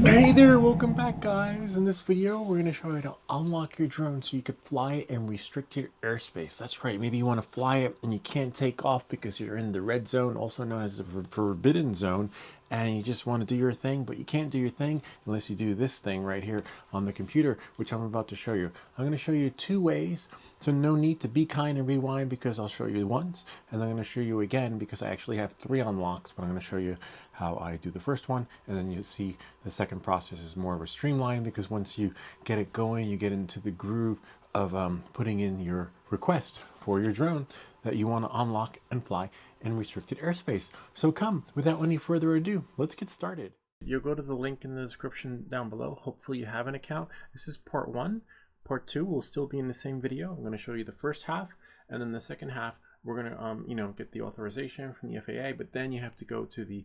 Hey there, welcome back guys. In this video, we're going to show you how to unlock your drone so you can fly it in restricted airspace. That's right, maybe you want to fly it and you can't take off because you're in the red zone, also known as the forbidden zone, and you just want to do your thing, but you can't do your thing unless you do this thing right here on the computer, which I'm about to show you. I'm going to show you two ways, so no need to be kind and rewind because I'll show you once, and I'm going to show you again because I actually have three unlocks, but I'm going to show you how I do the first one, and then you see the second process is more of a streamline because once you get it going, you get into the groove of putting in your request for your drone that you want to unlock and fly in restricted airspace. So come, without any further ado, let's get started. You'll go to the link in the description down below. Hopefully you have an account. This is part one. Part two will still be in the same video. I'm going to show you the first half, and then the second half we're going to get the authorization from the FAA, but then you have to go to the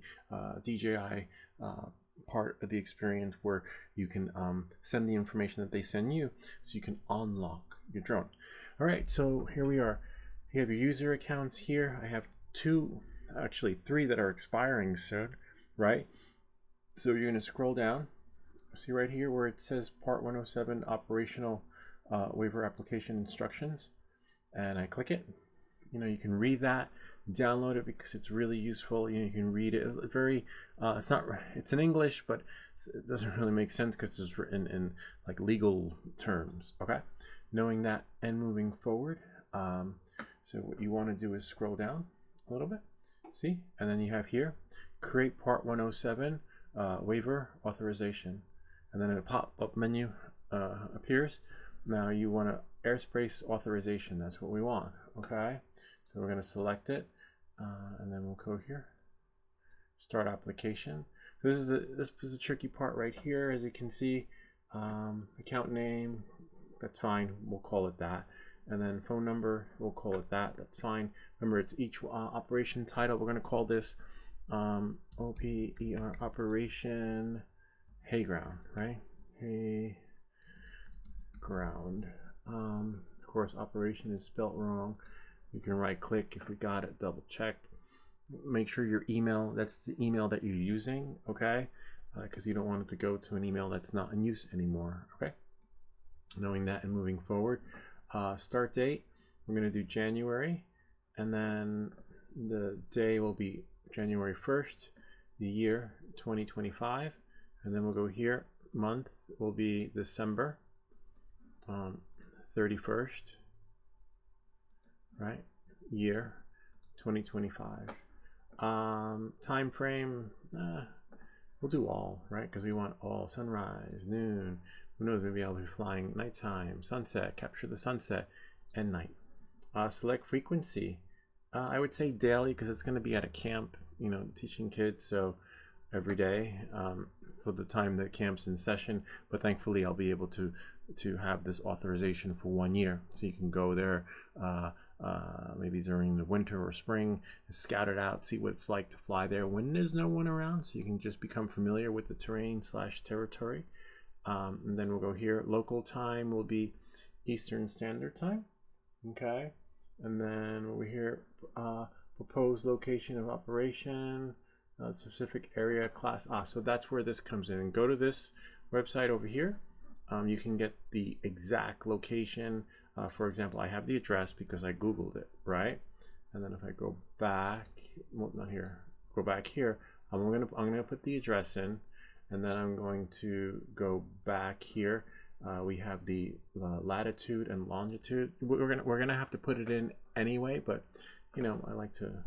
DJI part of the experience where you can send the information that they send you so you can unlock your drone. All right, so here we are. You have your user accounts here. I have two, actually three that are expiring soon, right? So you're going to scroll down. See right here where it says Part 107 Operational Waiver Application Instructions, and I click it. You can read that, download it because it's really useful. You can read it. It's in English, but it doesn't really make sense because it's written in like legal terms. Okay, knowing that and moving forward. So what you want to do is scroll down a little bit, see, and then you have here, create Part 107 waiver authorization, and then a pop-up menu appears. Now you want to airspace authorization. That's what we want. Okay, so we're going to select it, and then we'll go here, start application. This is the tricky part right here. As you can see, account name, that's fine. We'll call it that. And then phone number, we'll call it that. That's fine. Remember, it's each operation title. We're going to call this OPER Operation Hayground, right? Hayground. Of course, operation is spelt wrong. You can right click if we got it, double check. Make sure your email, that's the email that you're using, okay? Because you don't want it to go to an email that's not in use anymore, okay? Knowing that and moving forward. Start date, we're going to do January, and then the day will be January 1st, the year 2025, and then we'll go here, month will be December 31st, right, year 2025. Time frame, we'll do all, right, because we want all, sunrise, noon, who knows, maybe I'll be flying nighttime, sunset, capture the sunset, and night. Select frequency. I would say daily because it's going to be at a camp, teaching kids, so every day for the time that camp's in session. But thankfully, I'll be able to have this authorization for 1 year, so you can go there maybe during the winter or spring, scout it out, see what it's like to fly there when there's no one around, so you can just become familiar with the terrain / territory. And then we'll go here. Local time will be Eastern Standard Time. Okay. And then over here, proposed location of operation, specific area, class. So that's where this comes in. And go to this website over here. You can get the exact location. For example, I have the address because I Googled it, right? And then if I go back, well, not here, go back here, I'm gonna put the address in. And then I'm going to go back here. We have the latitude and longitude. We're gonna have to put it in anyway, but I like to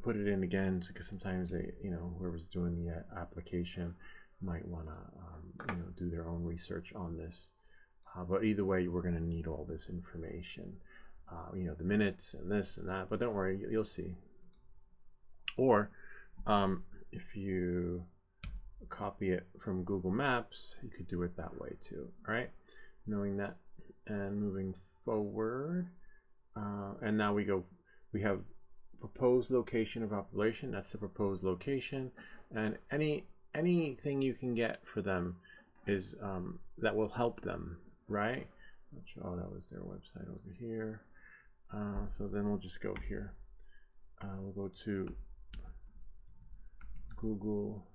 put it in again because sometimes they, whoever's doing the application might want to do their own research on this. But either way, we're gonna need all this information. The minutes and this and that. But don't worry, you'll see. Or if you copy it from Google Maps, you could do it that way too. All right, knowing that and moving forward, and now we have proposed location of operation. That's the proposed location, and anything you can get for them is that will help them, right? Oh, that was their website over here. So then we'll just go here. We'll go to Google.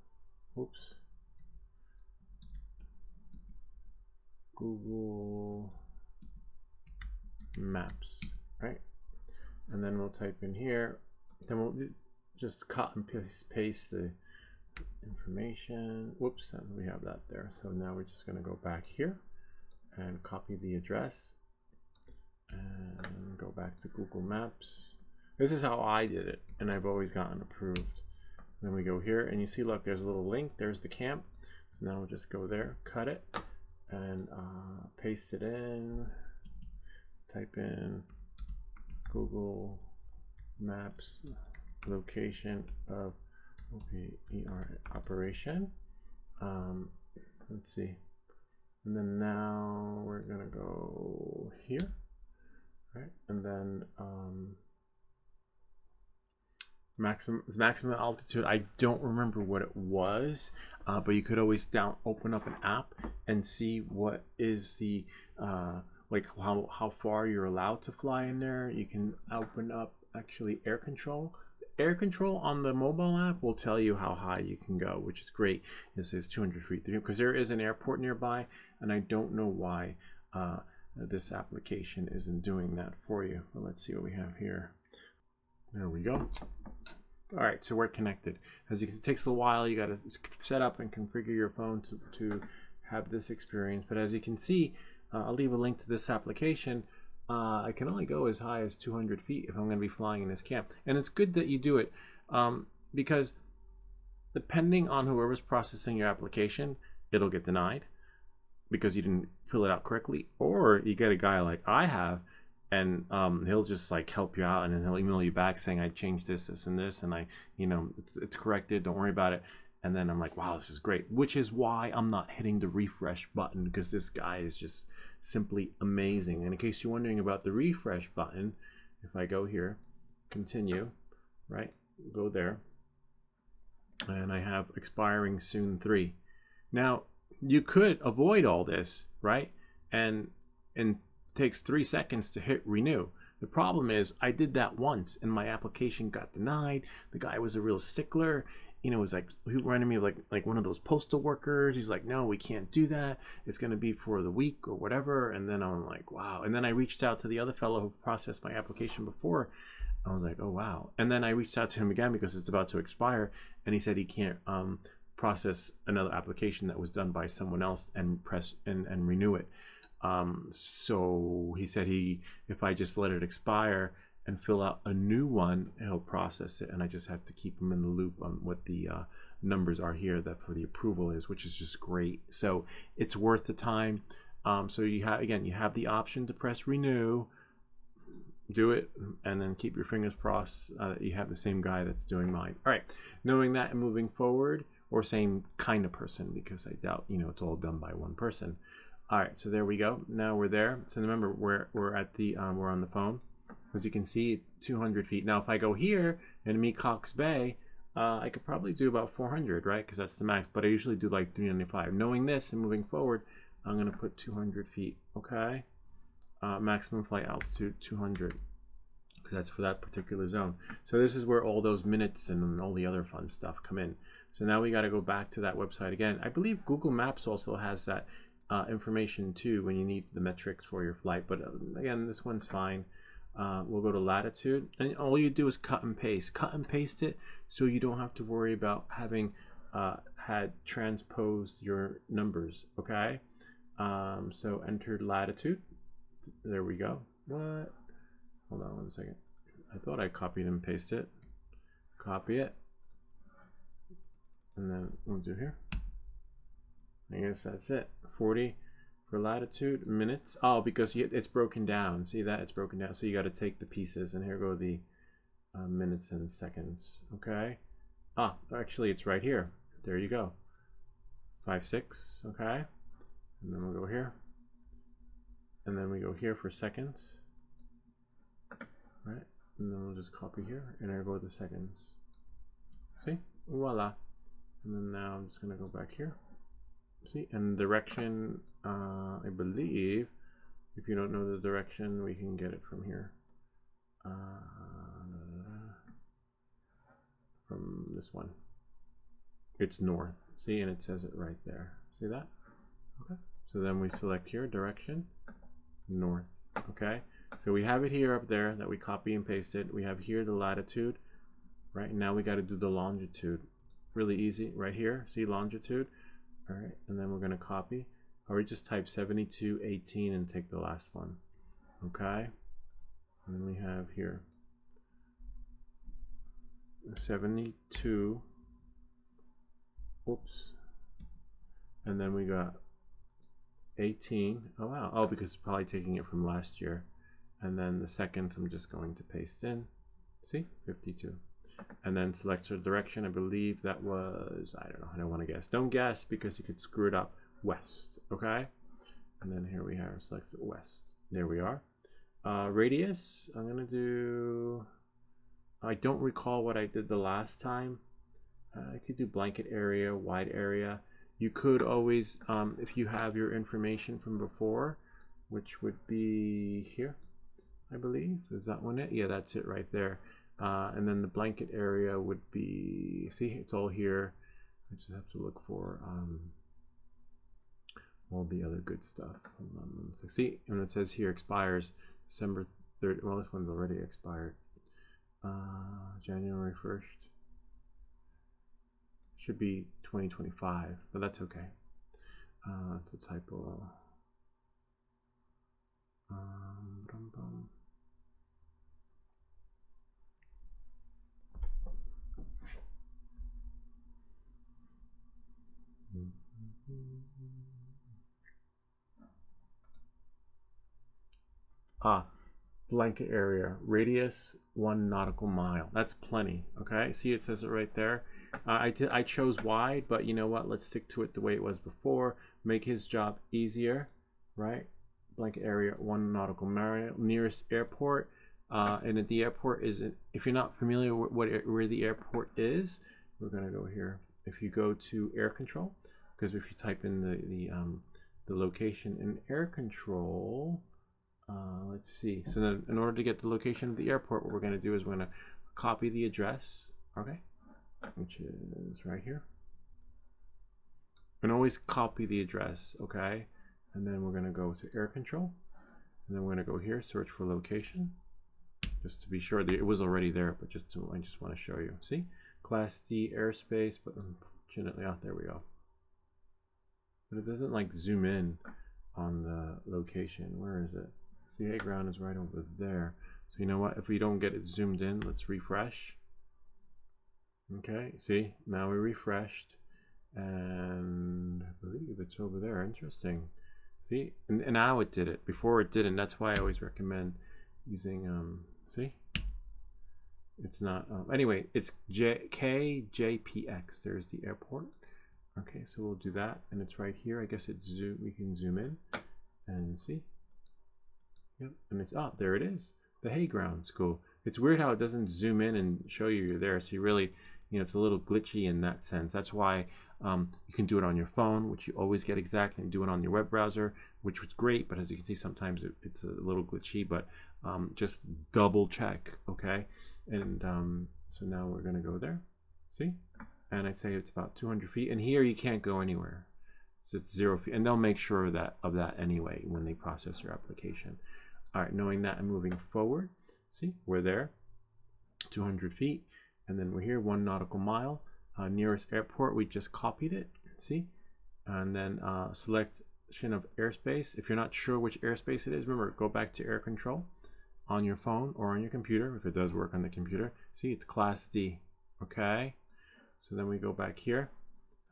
Oops. Google Maps, right? And then we'll type in here. Then we'll just cut and paste the information. Whoops, we have that there. So now we're just going to go back here and copy the address and go back to Google Maps. This is how I did it, and I've always gotten approved. Then we go here, and you see, look, there's a little link. There's the camp. So now we'll just go there, cut it, and paste it in. Type in Google Maps location of operation. Let's see. And then now we're gonna go here, right? And then maximum altitude. I don't remember what it was, but you could always open up an app and see what is the like how far you're allowed to fly in there. You can open up actually air control. Air control on the mobile app will tell you how high you can go, which is great. It says 200 feet because there is an airport nearby, and I don't know why this application isn't doing that for you. But let's see what we have here. There we go. All right, so we're connected. As you can, it takes a while. You got to set up and configure your phone to have this experience. But as you can see, I'll leave a link to this application. I can only go as high as 200 feet if I'm going to be flying in this camp. And it's good that you do it because depending on whoever's processing your application, it'll get denied because you didn't fill it out correctly. Or you get a guy like I have, and he'll just like help you out, and then he'll email you back saying I changed this, and this, and it's corrected. Don't worry about it. And then I'm like, wow, this is great. Which is why I'm not hitting the refresh button, because this guy is just simply amazing. And in case you're wondering about the refresh button, if I go here, continue, right, go there, and I have expiring soon 3. Now you could avoid all this, right, and takes 3 seconds to hit renew. The problem is I did that once and my application got denied. The guy was a real stickler. It was like, he reminded me of like one of those postal workers. He's like, no, we can't do that. It's going to be for the week or whatever. And then I'm like, wow. And then I reached out to the other fellow who processed my application before. I was like, oh, wow. And then I reached out to him again because it's about to expire. And he said he can't process another application that was done by someone else and press and renew it. So he said if I just let it expire and fill out a new one, he'll process it, and I just have to keep him in the loop on what the numbers are here that for the approval is, which is just great. So it's worth the time. So you have the option to press renew, do it, and then keep your fingers crossed that you have the same guy that's doing mine. All right, knowing that and moving forward, or same kind of person, because I doubt it's all done by one person. All right, so there we go. Now we're there. So remember, we're at the we're on the phone. As you can see, 200 feet. Now, if I go here and meet Cox Bay, I could probably do about 400, right? Because that's the max. But I usually do like 395. Knowing this and moving forward, I'm going to put 200 feet. Okay. Maximum flight altitude 200, because that's for that particular zone. So this is where all those minutes and all the other fun stuff come in. So now we got to go back to that website again. I believe Google Maps also has that information too when you need the metrics for your flight. But again, this one's fine. We'll go to latitude, and all you do is cut and paste it, so you don't have to worry about having had transposed your numbers. Okay, so enter latitude. There we go. What? Hold on 1 second. I thought I copied and pasted it. Copy it, and then we'll do here. I guess that's it. 40 for latitude, minutes. Oh, because it's broken down. See that? It's broken down. So you got to take the pieces, and here go the minutes and seconds. Okay. Actually, it's right here. There you go. 5, 6. Okay. And then we'll go here. And then we go here for seconds. Right. And then we'll just copy here, and here go the seconds. See? Voila. And then now I'm just going to go back here. See, and direction, I believe, if you don't know the direction, we can get it from here. From this one. It's north. See, and it says it right there. See that? Okay. So then we select here, direction, north. Okay, so we have it here up there that we copy and pasted. We have here the latitude. Right, now we got to do the longitude. Really easy, right here, see longitude. All right, and then we're going to copy, or we just type 7218 and take the last one. Okay, and then we have here 72, oops, and then we got 18. Oh wow, oh, because it's probably taking it from last year. And then the seconds I'm just going to paste in, see, 52. And then select the direction. I believe that was, I don't know, I don't want to guess. Don't guess because you could screw it up. West, okay? And then here we have select west. There we are. Radius, I'm going to do, I don't recall what I did the last time. I could do blanket area, wide area. You could always, if you have your information from before, which would be here, I believe. Is that one it? Yeah, that's it right there. And then the blanket area would be, see, it's all here. I just have to look for all the other good stuff. Hold on, so see, and it says here expires December 3rd. Well, this one's already expired. January 1st. Should be 2025, but that's okay. It's a typo. Blanket area, radius 1 nautical mile. That's plenty. Okay, see, it says it right there. I chose wide, but you know what, let's stick to it the way it was before. Make his job easier, right? Blanket area 1 nautical mile, nearest airport. And at the airport is, if you're not familiar with where the airport is, we're gonna go here. If you go to air control, because if you type in the location in air control, let's see. So then, in order to get the location of the airport, what we're gonna do is we're gonna copy the address, okay, which is right here. And always copy the address, okay. And then we're gonna go to air control, and then we're gonna go here, search for location. Just to be sure that it was already there, but I just want to show you. See, Class D airspace, but unfortunately, there we go. But it doesn't like zoom in on the location. Where is it? CA ground is right over there. So you know what? If we don't get it zoomed in, let's refresh. Okay, see, now we refreshed, and I believe it's over there. Interesting. See, and now it did it. Before it didn't. That's why I always recommend using see, it's not anyway, it's KJPX. There's the airport. Okay, so we'll do that, and it's right here. I guess it's zoom, we can zoom in and see. Yep, and it's there it is, the hay grounds. Cool. It's weird how it doesn't zoom in and show you you're there, so you really, you know, it's a little glitchy in that sense. That's why you can do it on your phone, which you always get exact, and do it on your web browser, which was great, but as you can see, sometimes it's a little glitchy, but just double check, okay? And so now we're gonna go there, see? And I'd say it's about 200 feet, and here you can't go anywhere. So it's 0 feet, and they'll make sure of that anyway when they process your application. All right, knowing that and moving forward, see, we're there, 200 feet, and then we're here, 1 nautical mile. Nearest airport, we just copied it, see? And then selection of airspace. If you're not sure which airspace it is, remember, go back to air control on your phone or on your computer, if it does work on the computer. See, it's Class D, okay? So then we go back here,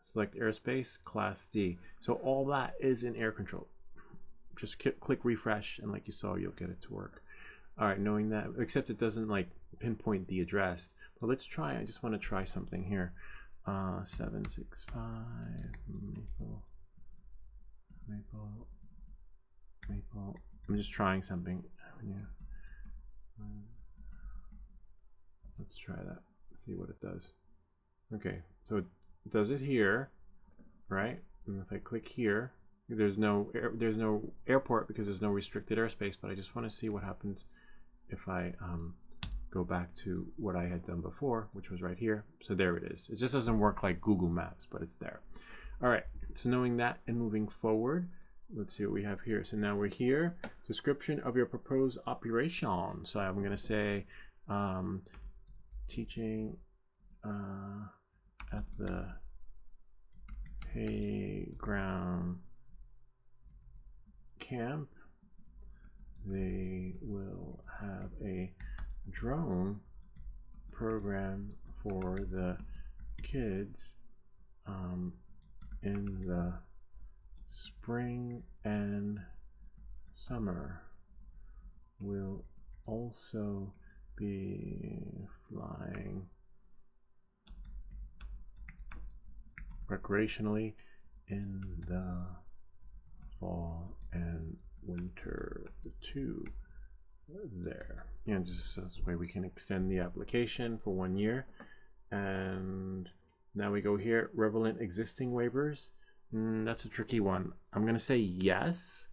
select airspace, Class D. So all that is in air control. Just click refresh, and like you saw, you'll get it to work. All right, knowing that, except it doesn't like pinpoint the address. But let's try, I just want to try something here. 765 Maple. I'm just trying something. Yeah. Let's try that, see what it does. Okay, so it does it here, right? And if I click here, there's no airport because there's no restricted airspace, but I just want to see what happens if I go back to what I had done before, which was right here. So there it is. It just doesn't work like Google Maps, but it's there. All right, so knowing that and moving forward, let's see what we have here. So now we're here. Description of your proposed operation. So I'm going to say teaching at the playground camp. They will have a drone program for the kids in the spring and summer. Will also be flying recreationally in the fall and winter too. There, and just this way we can extend the application for 1 year. And now we go here, relevant existing waivers. That's a tricky one. I'm gonna say yes.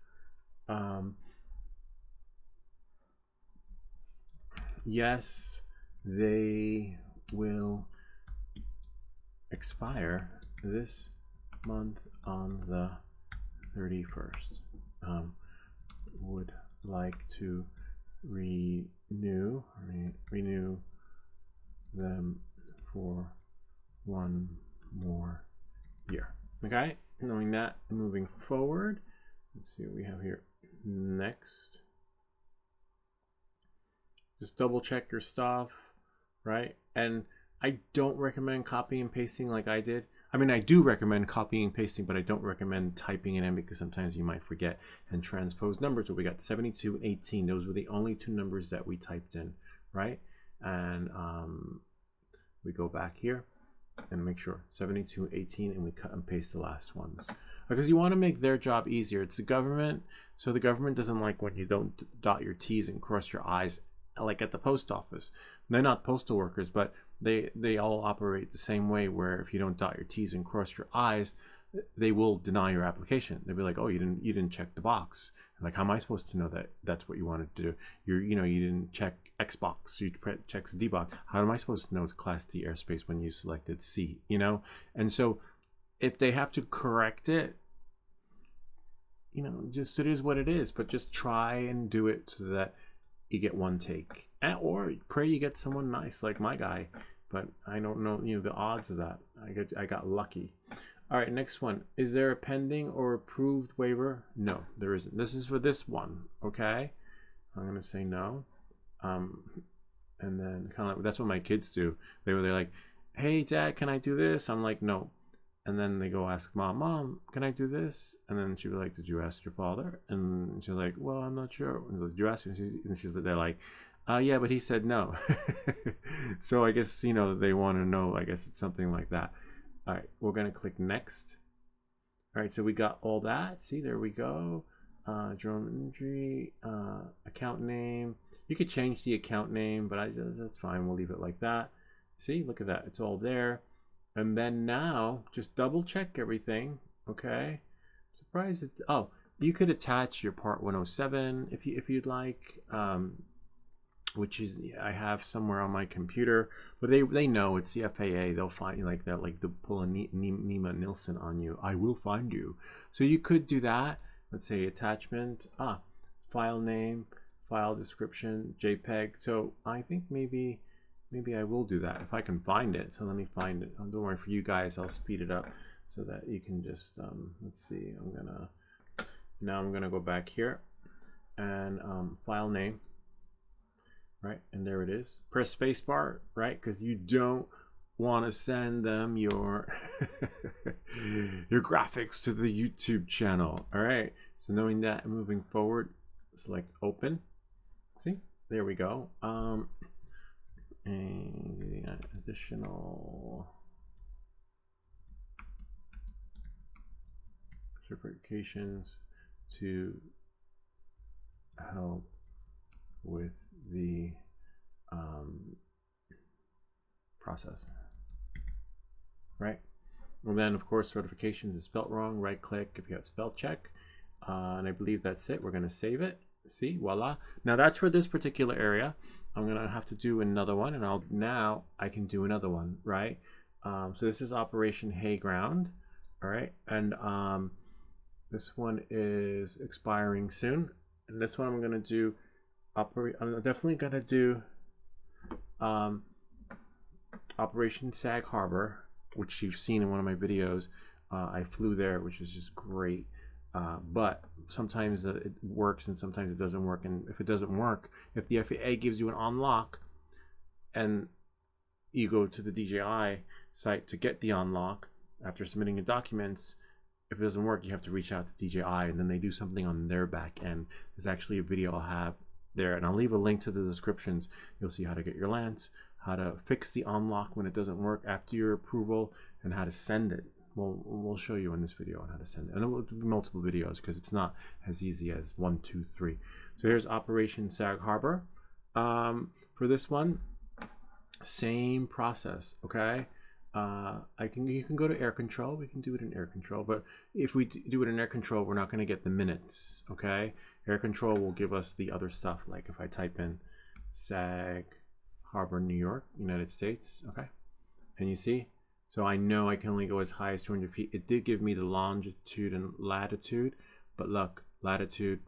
Yes, they will expire this month on the 31st. Would like to renew them for 1 more year. Okay, knowing that, moving forward, let's see what we have here next. Just double check your stuff, right? And I don't recommend copying and pasting like I did. I mean, I do recommend copying and pasting, but I don't recommend typing it in because sometimes you might forget and transpose numbers. So we got 72 and 18. Those were the only 2 numbers that we typed in, right? And we go back here and make sure 72, 18, and we cut and paste the last ones. Because you want to make their job easier. It's the government, so the government doesn't like when you don't dot your T's and cross your I's, like at the post office. They're not postal workers, but they all operate the same way, where if you don't dot your T's and cross your I's, they will deny your application. They'll be like, oh, you didn't check the box. Like, how am I supposed to know that that's what you wanted to do? You didn't check Xbox, you checked the D box. How am I supposed to know it's Class D airspace when you selected C? And so if they have to correct it, just it is what it is. But just try and do it so that you get 1 take, or pray you get someone nice like my guy. But I don't know, the odds of that. I got lucky. All right, next one. Is there a pending or approved waiver? No, there isn't. This is for this one, okay? I'm gonna say no. And then kind of like, that's what my kids do. They're like, hey dad, can I do this? I'm like, no. And then they go ask mom, can I do this? And then she'll be like, did you ask your father? And she's like, well, I'm not sure. And did you ask him? And they're like, yeah, but he said no. So I guess, they want to know. I guess it's something like that. All right, we're going to click next. All right, so we got all that. See, there we go. Drone injury, account name. You could change the account name, but that's fine. We'll leave it like that. See, look at that. It's all there. And then now, just double check everything, okay? Surprised it. Oh, you could attach your Part 107 if you'd like, which is I have somewhere on my computer. But they know it's the FAA. They'll find you like that, like they'll pull a Nima Nilsson on you. I will find you. So you could do that. Let's say attachment, file name, file description, JPEG. So I think maybe I will do that if I can find it. So let me find it. Don't worry, for you guys, I'll speed it up so that you can just, let's see, I'm gonna go back here and file name, right? And there it is. Press spacebar, right? Because you don't want to send them your your graphics to the YouTube channel. All right. So knowing that, moving forward, select open. See, there we go. And additional certifications to help with the process, right? And then of course certifications is spelt wrong, right click if you have spell check, and I believe that's it. We're going to save it. See, voila. Now that's for this particular area. I'm gonna have to do another one, and now I can do another one, right? So this is Operation Hayground, all right, and This one is expiring soon. And this one I'm going to do I'm definitely going to do Operation Sag Harbor, which you've seen in one of my videos. I flew there, which is just great. But sometimes it works and sometimes it doesn't work. And if it doesn't work, if the FAA gives you an unlock and you go to the DJI site to get the unlock after submitting the documents, if it doesn't work, you have to reach out to DJI and then they do something on their back end. There's actually a video I'll have there, and I'll leave a link to the descriptions. You'll see how to get your LAANC, how to fix the unlock when it doesn't work after your approval, and how to send it. We'll show you in this video on how to send it. And there will be multiple videos because it's not as easy as 1, 2, 3. So here's Operation Sag Harbor. For this one, same process, okay? You can go to air control. We can do it in air control, but if we do it in air control, we're not going to get the minutes, okay? Air control will give us the other stuff, like if I type in Sag Harbor, New York, United States, okay? And you see, so I know I can only go as high as 200 feet. It did give me the longitude and latitude, but look, latitude,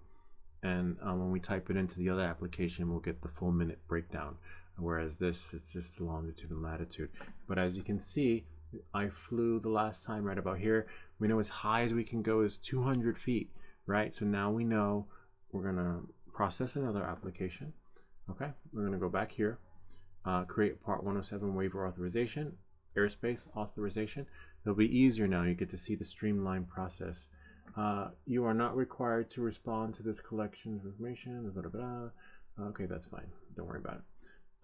and when we type it into the other application, we'll get the full minute breakdown. Whereas this, it's just the longitude and latitude. But as you can see, I flew the last time right about here. We know as high as we can go is 200 feet, right? So now we know we're gonna process another application. Okay, we're gonna go back here, create Part 107 waiver authorization, airspace authorization. It'll be easier now. You get to see the streamlined process. You are not required to respond to this collection of information. Blah, blah, blah. Okay, that's fine. Don't worry about it.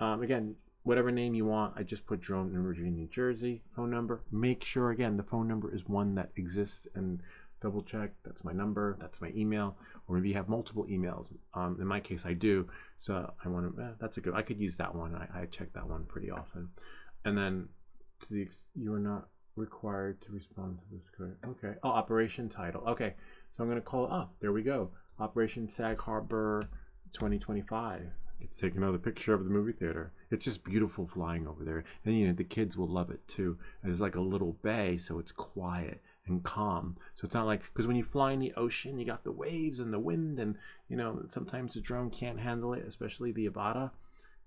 Again, whatever name you want. I just put drone in Virginia, New Jersey. Phone number. Make sure, again, the phone number is one that exists, and double check. That's my number. That's my email. Or maybe you have multiple emails. In my case, I do. So I want to. That's a good. I could use that one. I check that one pretty often. And then you are not required to respond to this code. Okay. Oh, operation title. Okay. So I'm going to call it up. There we go. Operation Sag Harbor 2025. Get to take another picture of the movie theater. It's just beautiful flying over there, and you know the kids will love it too. And it's like a little bay, so it's quiet and calm. So it's not like, because when you fly in the ocean, you got the waves and the wind, and you know sometimes the drone can't handle it, especially the Avata.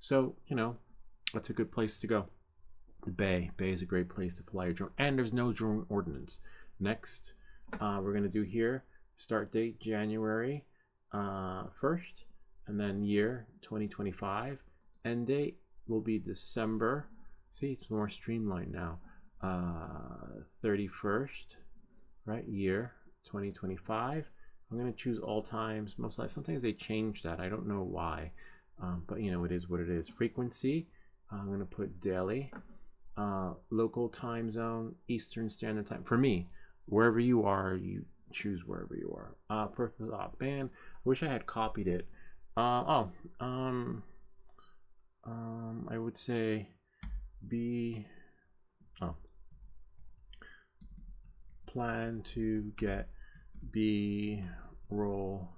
So you know that's a good place to go. The bay is a great place to fly your drone, and there's no drone ordinance. Next, we're gonna do here start date January 1st. And then year 2025, end date will be December. See, it's more streamlined now. 31st, right? Year 2025. I'm gonna choose all times. Most likely, sometimes they change that. I don't know why, but you know it is what it is. Frequency. I'm gonna put daily. Local time zone, Eastern Standard Time. For me, wherever you are, you choose wherever you are. Purpose op band. I wish I had copied it. I would say plan to get B-roll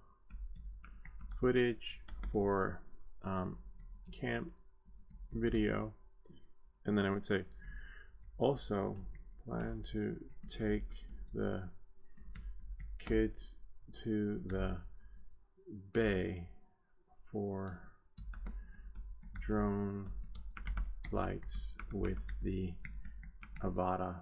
footage for camp video, and then I would say also plan to take the kids to the bay for drone flights with the Avata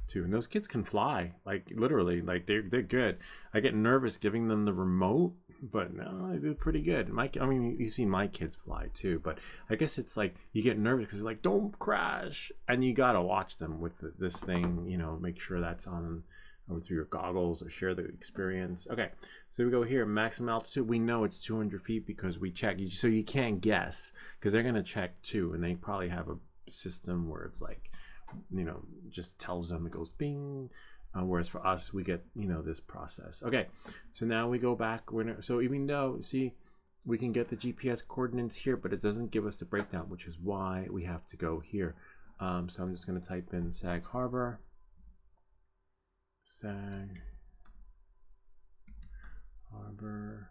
2. And those kids can fly, like literally, like they're good. I get nervous giving them the remote, but no, they do pretty good. I mean, you see my kids fly too, but I guess it's like you get nervous because like don't crash, and you gotta watch them with this thing, you know, make sure that's on or through your goggles, or share the experience. Okay, so we go here, maximum altitude. We know it's 200 feet because we check, so you can't guess, because they're gonna check too, and they probably have a system where it's like, you know, just tells them, it goes bing, whereas for us, we get, you know, this process. Okay, so now we go back, so even though, see, we can get the GPS coordinates here, but it doesn't give us the breakdown, which is why we have to go here. So I'm just gonna type in Sag Harbor. Sag Harbor,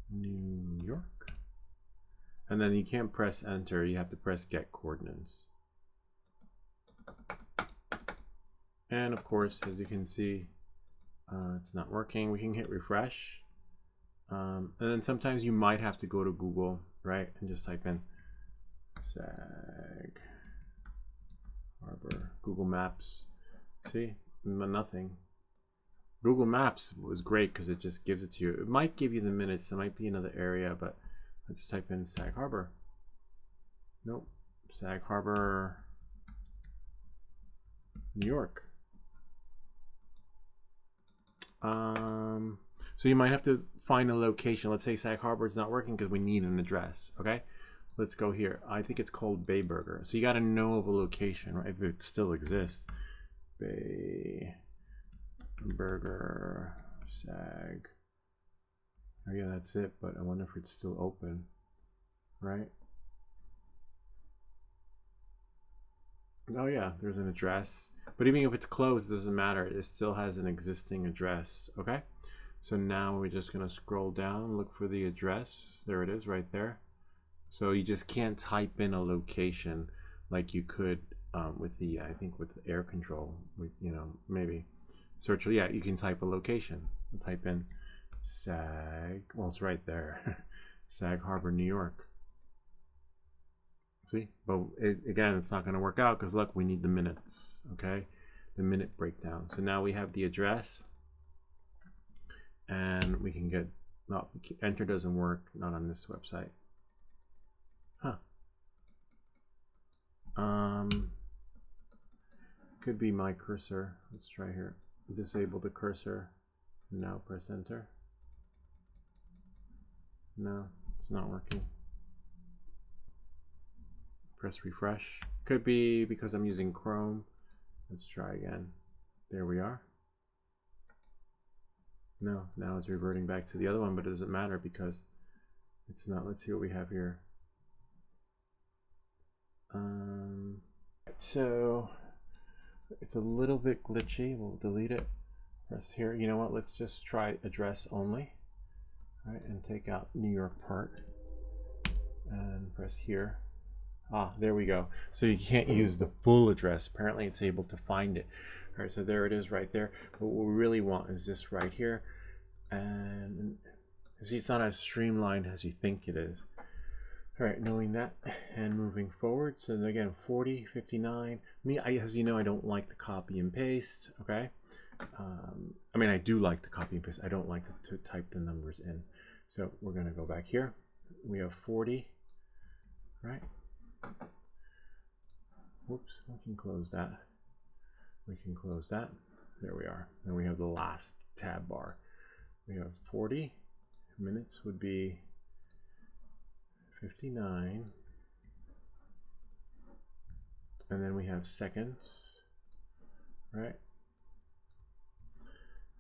New York. And then you can't press enter, you have to press get coordinates. And of course, as you can see, It's not working. We can hit refresh. And then sometimes you might have to go to Google, right? And just type in Sag Harbor, Google Maps. See, nothing. Google Maps was great because it just gives it to you. It might give you the minutes. It might be another area, but let's type in Sag Harbor. Nope. Sag Harbor, New York. So you might have to find a location. Let's say Sag Harbor is not working because we need an address. Okay, let's go here. I think it's called Bay Burger. So you got to know of a location, right? If it still exists. Bay Burger, Sag. Oh yeah, that's it. But I wonder if it's still open, right? Oh yeah, there's an address. But even if it's closed, it doesn't matter. It still has an existing address. Okay. So now we're just going to scroll down, look for the address. There it is right there. So you just can't type in a location like you could with the, I think with the air control, you know, maybe search. Yeah, you can type a location. Type in Sag, well, it's right there. Sag Harbor, New York. See, but again, it's not going to work out because look, we need the minutes. Okay, the minute breakdown. So now we have the address. And we can get, no, enter doesn't work, not on this website. Huh. Could be my cursor. Let's try here. Disable the cursor. Now press enter. No, it's not working. Press refresh. Could be because I'm using Chrome. Let's try again. There we are. No, now it's reverting back to the other one, but it doesn't matter because it's not. Let's see what we have here. So it's a little bit glitchy. We'll delete it. Press here. You know what? Let's just try address only. All right, and take out New York part. And press here. Ah, there we go. So you can't use the full address. Apparently it's able to find it. All right, so there it is right there. But what we really want is this right here. And see, it's not as streamlined as you think it is. All right, knowing that and moving forward. So again, 40, 59. Me, as you know, I don't like to copy and paste. Okay. I mean, I do like to copy and paste. I don't like to type the numbers in. So we're going to go back here. We have 40, right? Whoops, we can close that. We can close that. There we are. And we have the last tab bar. We have 40 minutes would be 59. And then we have seconds, right?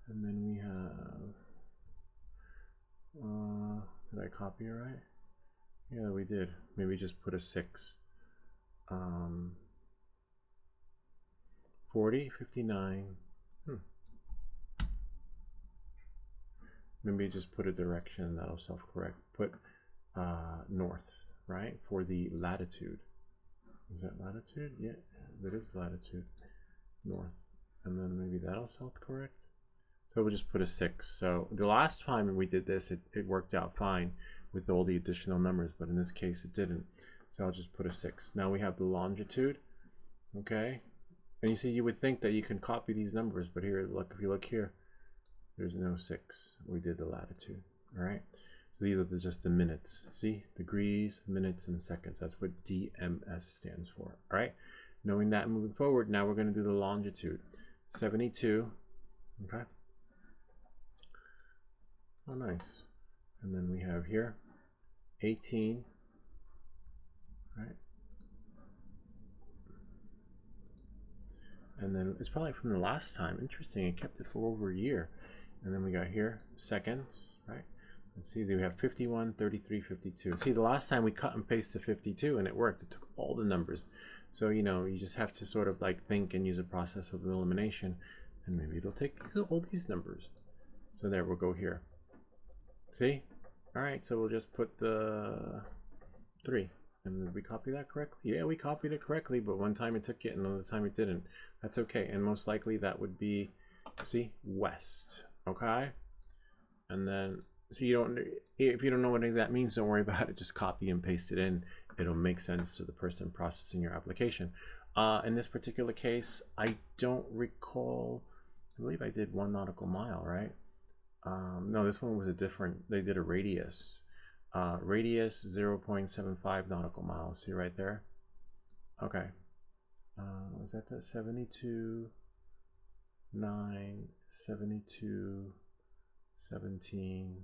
And then we have, did I copy it right? Yeah, we did. Maybe just put a 6. 40, 59. Maybe just put a direction, that'll self-correct. Put north, right? For the latitude. Is that latitude? Yeah, that is latitude. North. And then maybe that'll self-correct. So we'll just put a 6. So the last time we did this, it worked out fine with all the additional numbers, but in this case it didn't. So I'll just put a 6. Now we have the longitude, okay? And you see, you would think that you can copy these numbers, but here, look, if you look here, there's no 6. We did the latitude, all right? So these are just the minutes. See, degrees, minutes, and seconds. That's what DMS stands for, all right? Knowing that, moving forward, now we're going to do the longitude. 72, okay? Oh, nice. And then we have here 18, right? And then it's probably from the last time. Interesting, it kept it for over a year. And then we got here seconds, right? Let's see, we have 51, 33, 52. See, the last time we cut and paste to 52 and it worked. It took all the numbers. So, you know, you just have to sort of like think and use a process of elimination, and maybe it'll take all these numbers. So there, we'll go here. See? All right, so we'll just put the 3. And did we copy that correctly? Yeah, we copied it correctly, but one time it took it and another time it didn't. That's okay, and most likely that would be See, west. Okay, and then so you don't, if you don't know what any of that means, don't worry about it. Just copy and paste it in. It'll make sense to the person processing your application. In this particular case, I don't recall. I believe I did 1 nautical mile, right? No, this one was a different. They did a radius. Radius 0.75 nautical miles. See right there? Okay. Was that the 72, 9, 72, 17?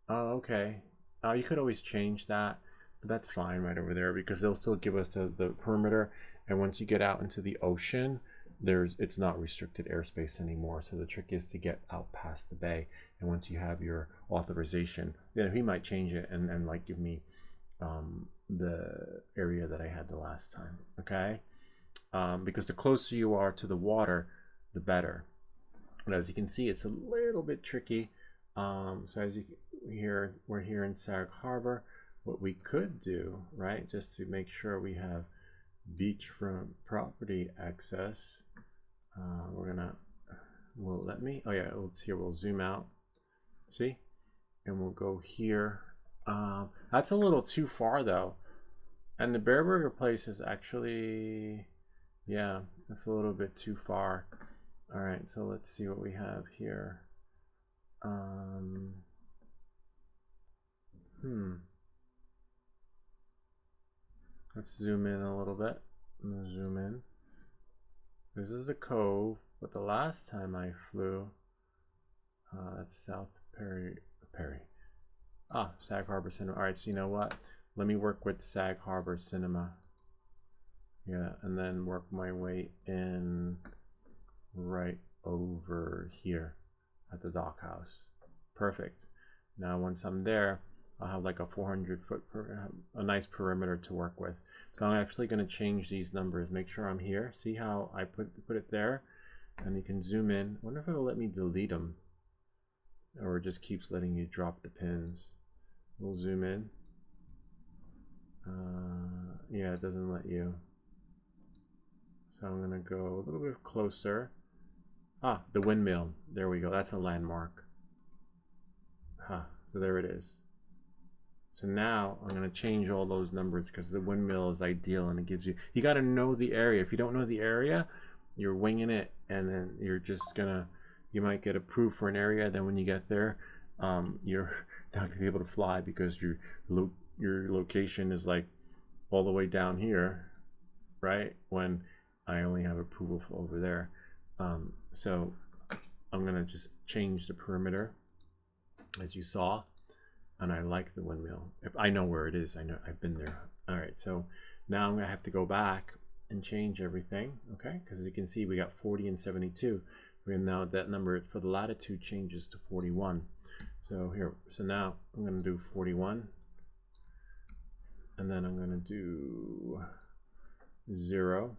Oh, okay. You could always change that, but that's fine right over there because they'll still give us the perimeter. And once you get out into the ocean, it's not restricted airspace anymore. So the trick is to get out past the bay. And once you have your authorization, then he might change it and like give me the area that I had the last time. Okay, because the closer you are to the water, the better. But as you can see, it's a little bit tricky. So as you hear, we're here in Sag Harbor. What we could do, right, just to make sure we have beachfront property access, will let me, oh yeah, let's here, we'll zoom out, see, and we'll go here. That's a little too far though, and the Bear Burger place is actually, yeah, that's a little bit too far. All right, so let's see what we have here. Let's zoom in a little bit. Zoom in. This is the cove, but the last time I flew, that's South Perry. Sag Harbor Cinema. All right, so you know what? Let me work with Sag Harbor Cinema. Yeah, and then work my way in right over here at the dock house. Perfect. Now once I'm there, I'll have like a 400-foot, a nice perimeter to work with. So I'm actually going to change these numbers. Make sure I'm here. See how I put it there? And you can zoom in. I wonder if it'll let me delete them, or it just keeps letting you drop the pins. We'll zoom in. Yeah, it doesn't let you. So I'm going to go a little bit closer. The windmill. There we go. That's a landmark. So there it is. So now I'm going to change all those numbers because the windmill is ideal and it gives you got to know the area. If you don't know the area, you're winging it, and then you're just gonna, you might get approved for an area, then when you get there, you're not gonna be able to fly because your location is like all the way down here, right? When I only have approval for over there. So I'm gonna just change the perimeter, as you saw. And I like the windmill. If I know where it is, I know I've been there. All right, so now I'm gonna have to go back and change everything, okay? Because as you can see, we got 40 and 72. And now that number for the latitude changes to 41. So here, so now I'm gonna do 41, and then I'm gonna do 0.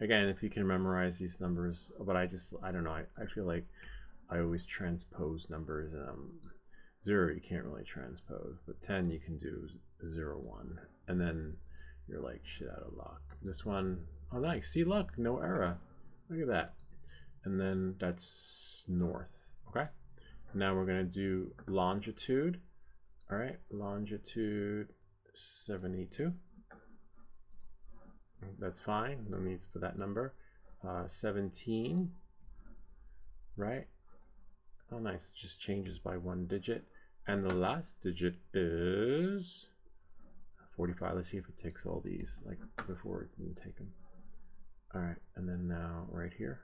Again, if you can memorize these numbers, but I don't know. I feel like I always transpose numbers. 0 you can't really transpose, but 10 you can do 0, 1, and then you're like shit out of luck. This one, oh nice, see, look, no error. Look at that. And then that's north. Okay, now we're gonna do longitude. All right, longitude 72. That's fine, no needs for that number. 17, right? Oh nice, it just changes by 1 digit. And the last digit is 45. Let's see if it takes all these, like before it didn't take them. All right, and then now right here.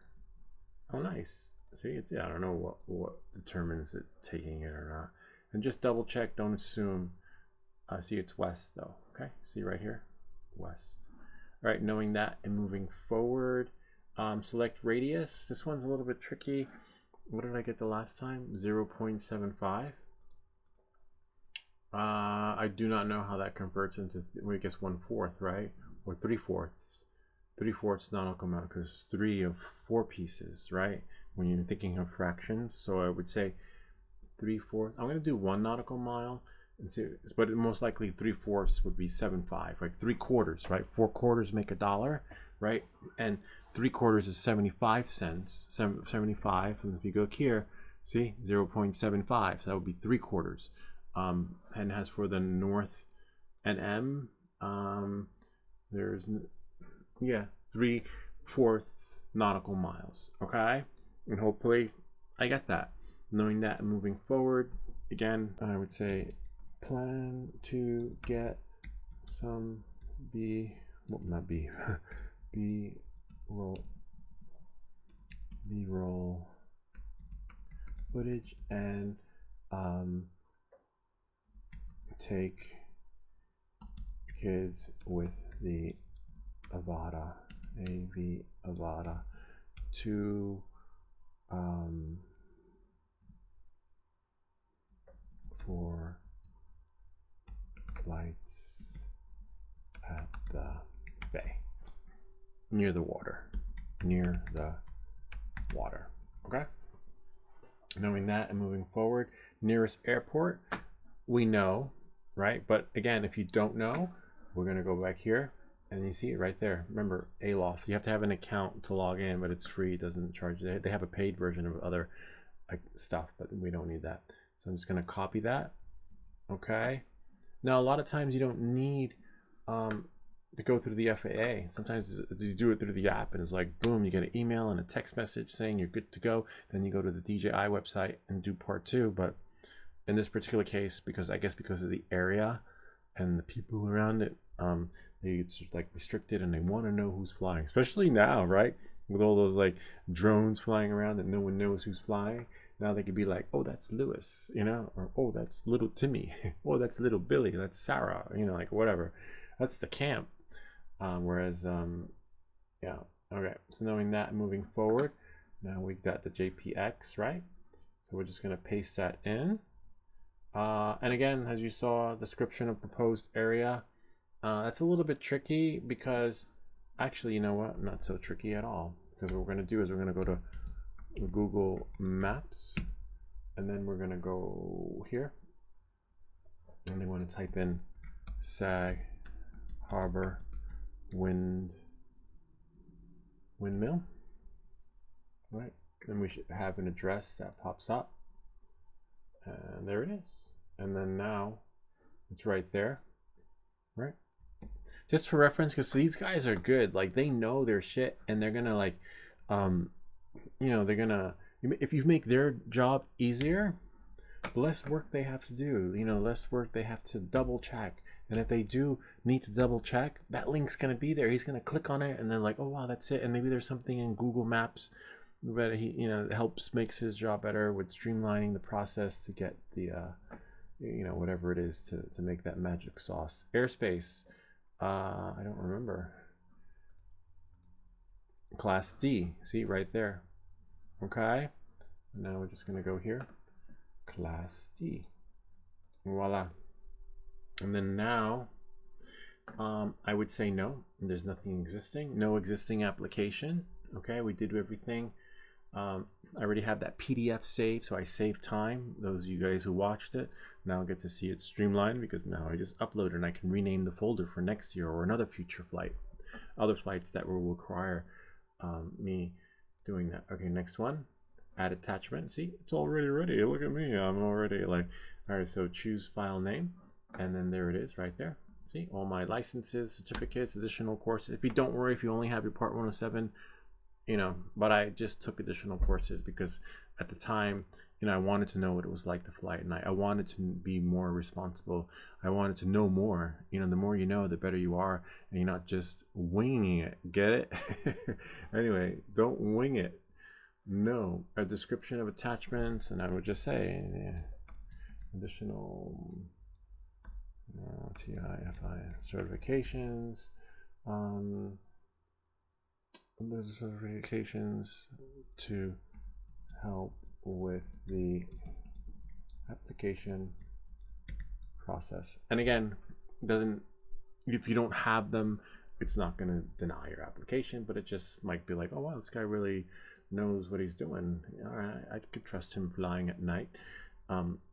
Oh nice, see, I don't know what determines it taking it or not. And just double check, don't assume. See, it's west though, okay? See right here, west. All right, knowing that and moving forward, select radius. This one's a little bit tricky. What did I get the last time? 0.75. I do not know how that converts into, well, I guess 1/4, right? Or 3/4. 3/4 nautical mile, because 3 of 4 pieces, right? When you're thinking of fractions. So I would say 3/4. I'm going to do 1 nautical mile, but most likely 3/4 would be 7.5, like 3/4, right? 4 quarters make $1, right? And 3/4 is 75 cents, 75. And if you go here, see 0.75, so that would be 3/4. And as for the north NM, there's, yeah, 3/4 nautical miles. Okay, and hopefully I get that. Knowing that, moving forward, again, I would say plan to get some not B-roll footage, and take kids with the Avata, AV Avata, to for flights at the bay, near the water. Okay, knowing that and moving forward, nearest airport we know, right? But again, if you don't know, we're going to go back here and you see it right there. Remember, ALOF, you have to have an account to log in, but it's free. It doesn't charge. They have a paid version of other stuff, but we don't need that. So I'm just going to copy that. Okay, now a lot of times you don't need to go through the FAA. Sometimes you do it through the app and it's like boom, you get an email and a text message saying you're good to go. Then you go to the DJI website and do part 2. But in this particular case, because I guess because of the area and the people around it, it's like restricted, and they want to know who's flying, especially now, right? With all those like drones flying around that no one knows who's flying. Now they could be like, oh, that's Lewis, you know, or oh, that's little Timmy, oh, that's little Billy, that's Sarah, you know, like whatever. That's the camp. Whereas, yeah, okay. So knowing that, moving forward, now we got the JPX, right? So we're just gonna paste that in. And again, as you saw, description of proposed area. That's a little bit tricky because, actually, you know what? Not so tricky at all. Because what we're gonna do is we're gonna go to Google Maps, and then we're gonna go here, and they want to type in Sag Harbor windmill, right? Then we should have an address that pops up, and there it is. And then now it's right there, right? Just for reference, because these guys are good. Like, they know their shit, and they're gonna like you know, they're gonna, if you make their job easier, the less work they have to do, you know, less work they have to double check. And if they do need to double check, that link's gonna be there. He's gonna click on it, and they're like, oh wow, that's it. And maybe there's something in Google Maps that he, you know, makes his job better with streamlining the process to get the you know, whatever it is to make that magic sauce. Airspace, I don't remember. Class D, see right there. Okay, now we're just gonna go here, Class D, voila. And then now I would say no, there's nothing existing, no existing application. Okay, we did everything. I already have that PDF saved, so I saved time. Those of you guys who watched it now get to see it streamlined, because now I just upload it and I can rename the folder for next year or another future flight, other flights that will require me doing that. Okay, next one, add attachment. See, it's already ready. Look at me, I'm already like, all right, so choose file name, and then there it is right there. See, all my licenses, certificates, additional courses. If you don't worry, if you only have your Part 107, you know, but I just took additional courses because at the time, you know, I wanted to know what it was like to fly at night. I wanted to be more responsible. I wanted to know more. You know, the more you know, the better you are, and you're not just winging it. Get it? Anyway, don't wing it. No, a description of attachments, and I would just say additional DJI Fly certifications. Those certifications to help with the application process. And again, doesn't, if you don't have them, it's not going to deny your application, but it just might be like, oh wow, this guy really knows what he's doing. All right, I could trust him flying at night.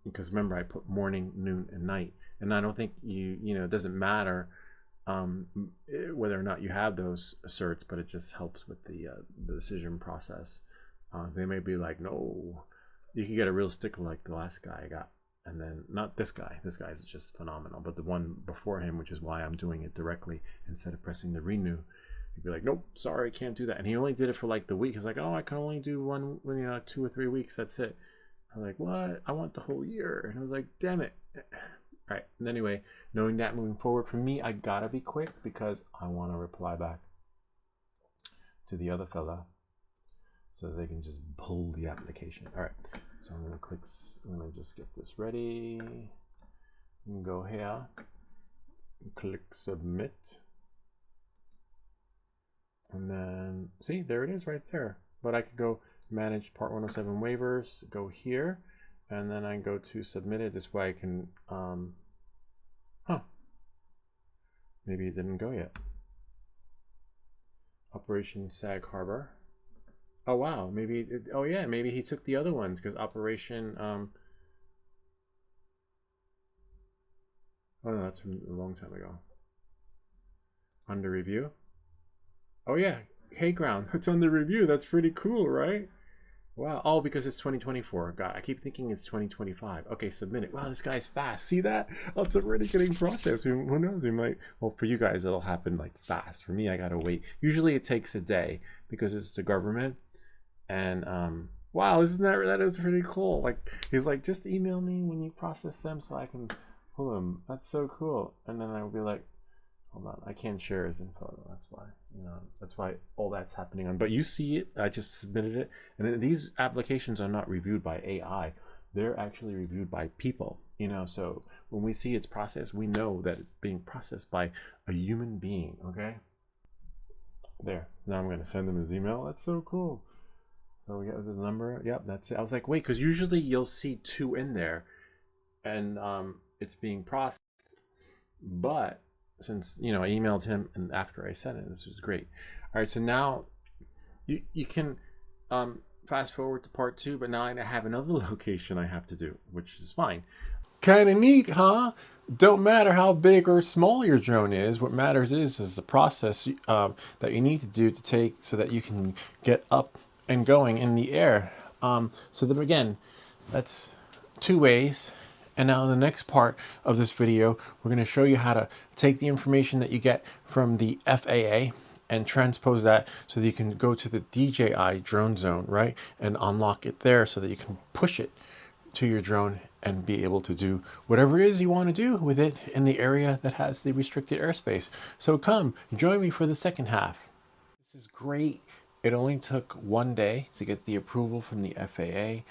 Because remember, I put morning, noon, and night, and I don't think you know, it doesn't matter whether or not you have those certs, but it just helps with the decision process. They may be like, no, you can get a real sticker like the last guy I got, and then not this guy. This guy's just phenomenal, but the one before him, which is why I'm doing it directly instead of pressing the renew. He'd be like, nope, sorry, I can't do that. And he only did it for like the week. He's like, oh, I can only do one, 2 or 3 weeks. That's it. I'm like, what? I want the whole year. And I was like, damn it. All right. And anyway, knowing that moving forward, for me, I gotta be quick because I want to reply back to the other fella so they can just pull the application. All right. So I'm gonna click. I'm gonna just get this ready. And go here. And click submit. And then see, there it is right there. But I could go manage part 107 waivers, go here, and then I go to submit it. This way I can, maybe it didn't go yet. Operation Sag Harbor. Oh wow, maybe, oh yeah, maybe he took the other ones because Operation, oh no, that's from a long time ago. Under review. Oh yeah, Hayground. It's under review. That's pretty cool, right? Wow. Oh, because it's 2024. God, I keep thinking it's 2025. Okay, submit it. Wow, this guy's fast. See that? Oh, it's already getting processed. Who knows? We might. Well, for you guys, it'll happen like fast. For me, I gotta wait. Usually, it takes a day because it's the government. And wow, isn't that is pretty cool? Like he's like, just email me when you process them so I can pull them. That's so cool. And then I will be like, hold on, I can't share his info. That's why, that's why all that's happening on. But you see it. I just submitted it, and then these applications are not reviewed by AI. They're actually reviewed by people. So when we see it's processed, we know that it's being processed by a human being. Okay. There. Now I'm gonna send him his email. That's so cool. So we got the number. Yep, that's it. I was like, wait, because usually you'll see 2 in there, and it's being processed, but since I emailed him and after I sent it, this was great. All right, so now you can fast forward to part 2, but now I have another location I have to do, which is fine. Kind of neat, huh? Don't matter how big or small your drone is. What matters is the process that you need to do to take so that you can get up and going in the air. So then again, that's 2 ways. And now in the next part of this video, we're going to show you how to take the information that you get from the FAA and transpose that so that you can go to the DJI DroneZone, right? And unlock it there so that you can push it to your drone and be able to do whatever it is you want to do with it in the area that has the restricted airspace. So come, join me for the second half. This is great. It only took 1 day to get the approval from the FAA.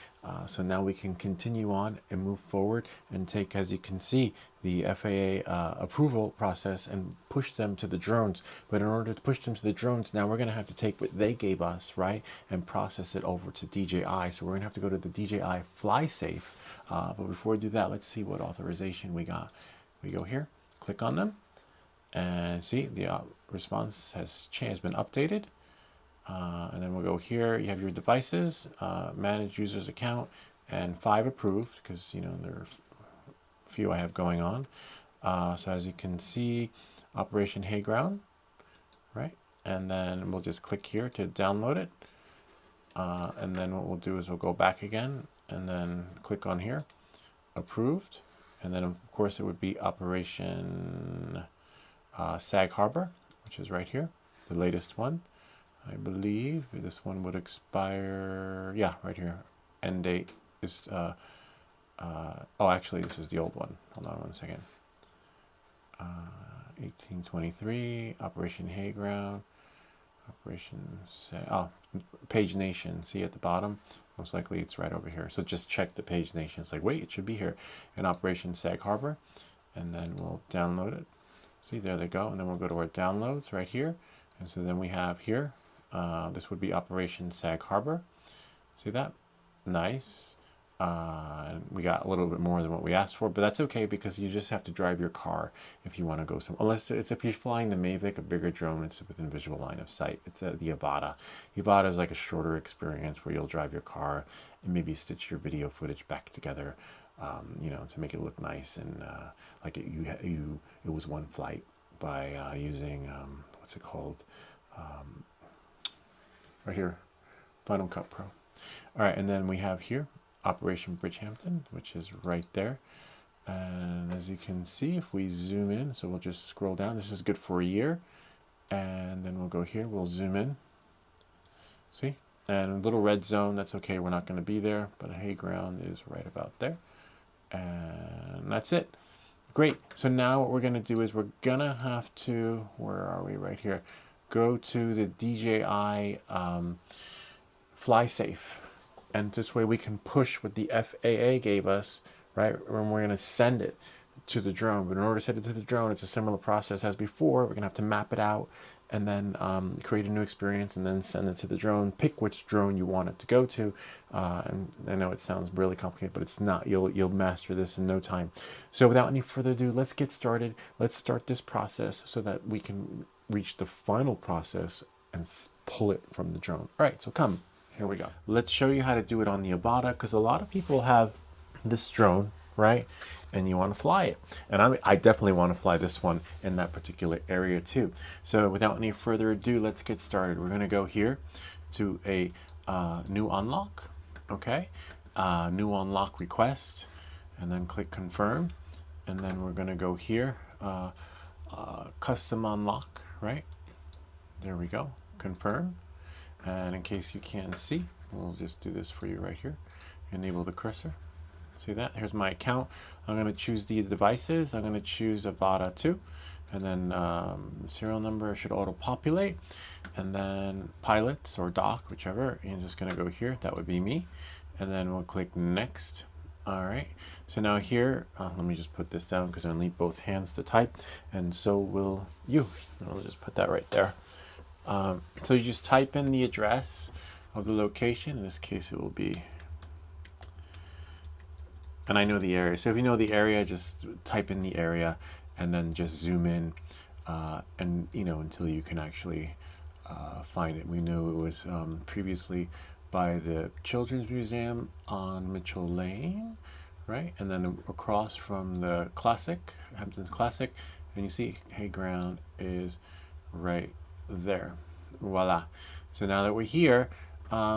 So now we can continue on and move forward and take, as you can see, the FAA approval process and push them to the drones. But in order to push them to the drones, now we're going to have to take what they gave us, right, and process it over to DJI. So we're going to have to go to the DJI Fly Safe. But before we do that, let's see what authorization we got. We go here, click on them, and see the response has been updated. And then we'll go here. You have your devices, manage user's account, and 5 approved because there are a few I have going on. So as you can see, Operation Hayground, right? And then we'll just click here to download it. And then what we'll do is we'll go back again and then click on here, approved. And then of course it would be Operation Sag Harbor, which is right here, the latest one. I believe this one would expire, yeah, right here. End date is, oh, actually, this is the old one. Hold on 1 second. 1823, Operation Hayground, Page Nation. See at the bottom? Most likely it's right over here. So just check the Page Nation. It's like, wait, it should be here. And Operation Sag Harbor. And then we'll download it. See, there they go. And then we'll go to our downloads right here. And so then we have here, this would be Operation Sag Harbor. See that? Nice. We got a little bit more than what we asked for, but that's okay because you just have to drive your car if you want to go somewhere. Unless it's if you're flying the Mavic, a bigger drone, it's within visual line of sight. It's the Avata. Avata is like a shorter experience where you'll drive your car and maybe stitch your video footage back together, to make it look nice and like it was one flight. by using, what's it called? Right here, Final Cut Pro. All right, and then we have here Operation Bridgehampton, which is right there. And as you can see, if we zoom in, so we'll just scroll down. This is good for a year. And then we'll go here, we'll zoom in. See? And a little red zone, that's okay, we're not going to be there, but a hay ground is right about there. And that's it. Great. So now what we're going to do is we're going to have to, where are we? Right here. Go to the DJI Fly Safe. And this way we can push what the FAA gave us, right? And we're going to send it to the drone. But in order to send it to the drone, it's a similar process as before. We're going to have to map it out and then create a new experience and then send it to the drone. Pick which drone you want it to go to. And I know it sounds really complicated, but it's not. You'll master this in no time. So without any further ado, let's get started. Let's start this process so that we can reach the final process and pull it from the drone. All right, so come. Here we go. Let's show you how to do it on the Avata, because a lot of people have this drone, right? And you want to fly it. And I definitely want to fly this one in that particular area too. So without any further ado, let's get started. We're going to go here to a new unlock, okay? New unlock request, and then click confirm. And then we're going to go here, custom unlock, right? There we go, confirm. And in case you can't see, we'll just do this for you right here. Enable the cursor. See that? Here's my account. I'm going to choose the devices. I'm going to choose Avata 2. And then serial number should auto-populate. And then pilots or dock, whichever. You're just going to go here. That would be me. And then we'll click next. All right. So now here, let me just put this down because I need both hands to type. And so will you. I'll just put that right there. So you just type in the address of the location. In this case, it will be, and I know the area. So if you know the area, just type in the area and then just zoom in, and until you can actually find it. We know it was previously by the Children's Museum on Mitchell Lane, right? And then across from the Classic, Hampton's Classic, and you see hay ground is right there. Voila. So now that we're here,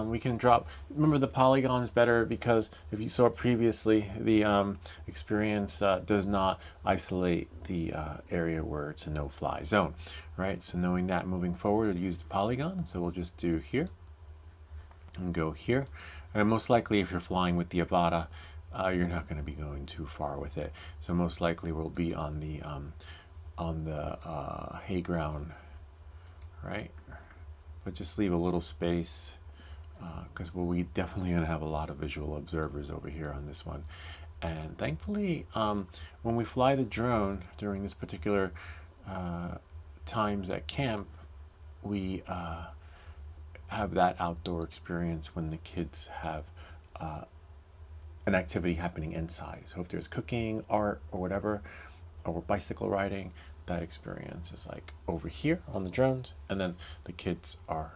we can drop. Remember, the polygon is better because if you saw previously, the experience does not isolate the area where it's a no-fly zone, right? So knowing that, moving forward, we'll use the polygon. So we'll just do here and go here. And most likely, if you're flying with the Avata, you're not going to be going too far with it. So most likely, we'll be on the hay ground, right? But just leave a little space because we definitely going to have a lot of visual observers over here on this one. And thankfully, when we fly the drone during this particular times at camp, we have that outdoor experience when the kids have an activity happening inside. So if there's cooking, art, or whatever, or bicycle riding, that experience is like over here on the drones, and then the kids are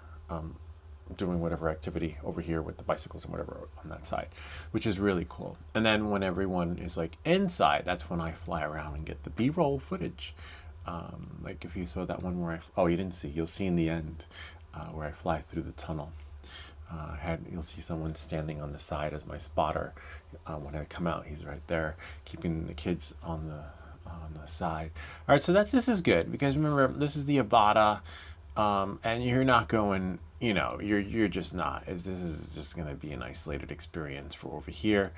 doing whatever activity over here with the bicycles and whatever on that side, which is really cool. And then when everyone is like inside, that's when I fly around and get the B-roll footage. Like if you saw that one where you didn't see, you'll see in the end where I fly through the tunnel. You'll see someone standing on the side as my spotter. When I come out, he's right there, keeping the kids on the side. All right, so this is good because remember, this is the Avata, and you're not going, you're just not. This is just going to be an isolated experience for over here.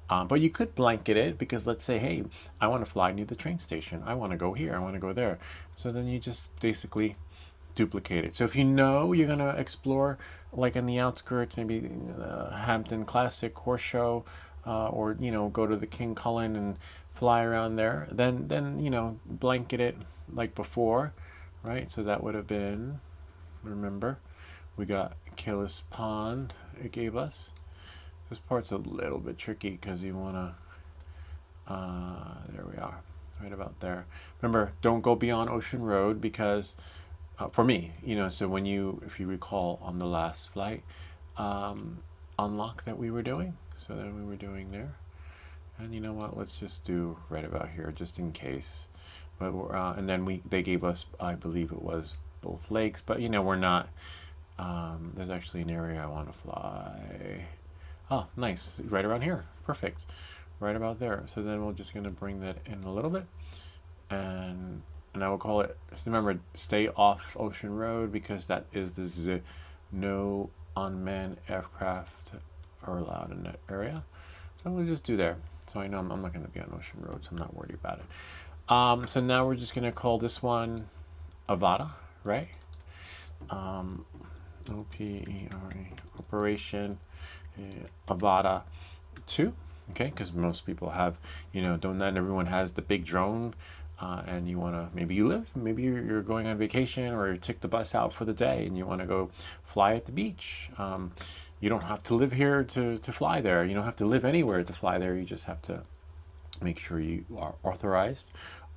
But you could blanket it because let's say, hey, I want to fly near the train station. I want to go here. I want to go there. So then you just basically duplicate it. So if you know you're going to explore like in the outskirts, maybe Hampton Classic Horse Show, or go to the King Cullen and fly around there, then blanket it like before, right? So that would have been, remember, we got Killis Pond it gave us. This part's a little bit tricky because you want to, there we are, right about there. Remember, don't go beyond Ocean Road because for me, so if you recall on the last flight unlock that we were doing, so then we were doing there. And you know what, let's just do right about here just in case. but and then they gave us, I believe it was both lakes, but we're not. There's actually an area I want to fly. Oh, nice, right around here, perfect, right about there. So then we're just gonna bring that in a little bit, and I will call it. Remember, stay off Ocean Road because that is the no unmanned aircraft are allowed in that area. So we'll just do there. So I know I'm not going to be on Ocean Road, so I'm not worried about it. So now we're just going to call this one Avada, right? OPERA, Operation Avada 2. Okay, because most people have, don't not everyone has the big drone. And you want to, maybe you're going on vacation, or you took the bus out for the day and you want to go fly at the beach. You don't have to live here to fly there. You don't have to live anywhere to fly there. You just have to make sure you are authorized,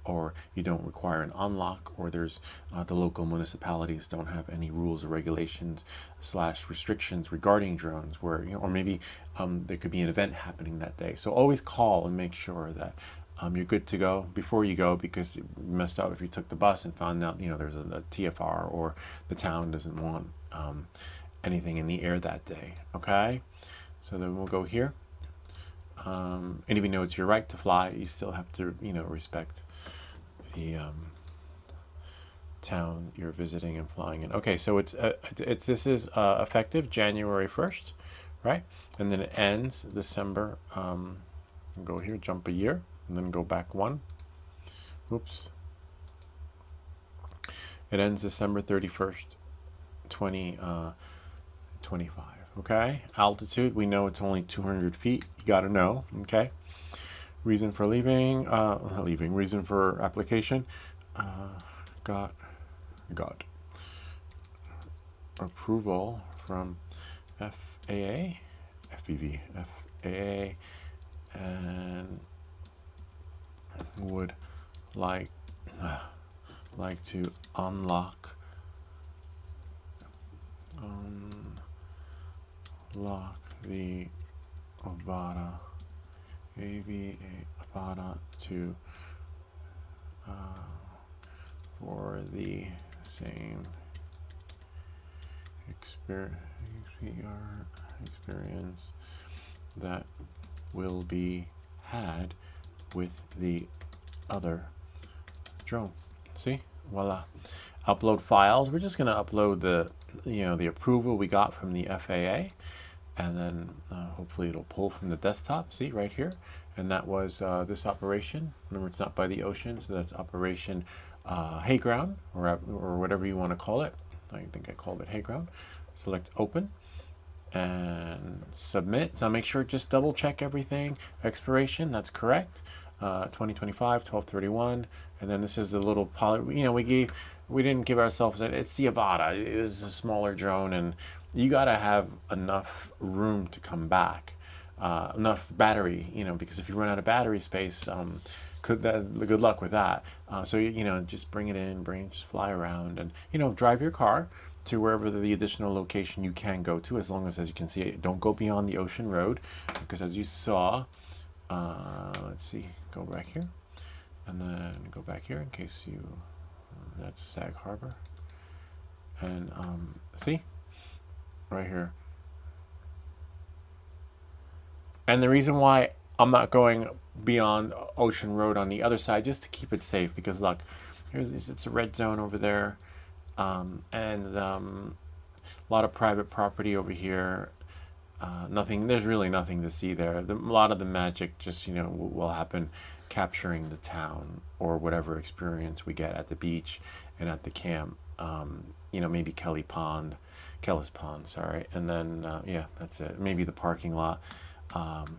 or you don't require an unlock, or there's the local municipalities don't have any rules or regulations / restrictions regarding drones, where or maybe there could be an event happening that day. So always call and make sure that you're good to go before you go, because you messed up if you took the bus and found out there's a TFR, or the town doesn't want anything in the air that day. Okay, so then we'll go here, and even though it's your right to fly, you still have to respect the town you're visiting and flying in. Okay, so this is effective January 1st, right? And then it ends December. Go here, jump a year, and then go back one. Oops. It ends December 31st, 2025. Okay. Altitude, we know it's only 200 feet. You got to know. Okay. Reason for leaving, not leaving. Reason for application. Got approval from FAA, FAA, and would like to unlock the Avada to for the same experience that will be had with the other drone. See, voila. Upload files. We're just going to upload the approval we got from the FAA, and then hopefully it'll pull from the desktop. See right here, and that was this operation. Remember, it's not by the ocean, so that's Operation Hayground, or whatever you want to call it. I think I called it Hayground. Select open and submit. So make sure, just double check everything. Expiration, that's correct. 2025, 12/31, and then this is the little we didn't give ourselves it's the Avada. It is a smaller drone, and you got to have enough room to come back, enough battery, because if you run out of battery space, good luck with that. So just bring it in, just fly around, and drive your car to wherever the additional location you can go to, as long as you can see, don't go beyond the Ocean Road, because as you saw, let's see, go back here, and then go back here in case that's Sag Harbor, and see right here. And the reason why I'm not going beyond Ocean Road on the other side, just to keep it safe, because look, it's a red zone over there, and a lot of private property over here. There's really nothing to see there. A lot of the magic just will happen capturing the town, or whatever experience we get at the beach and at the camp. Maybe Kelly's Pond, sorry, and then yeah, that's it. Maybe the parking lot.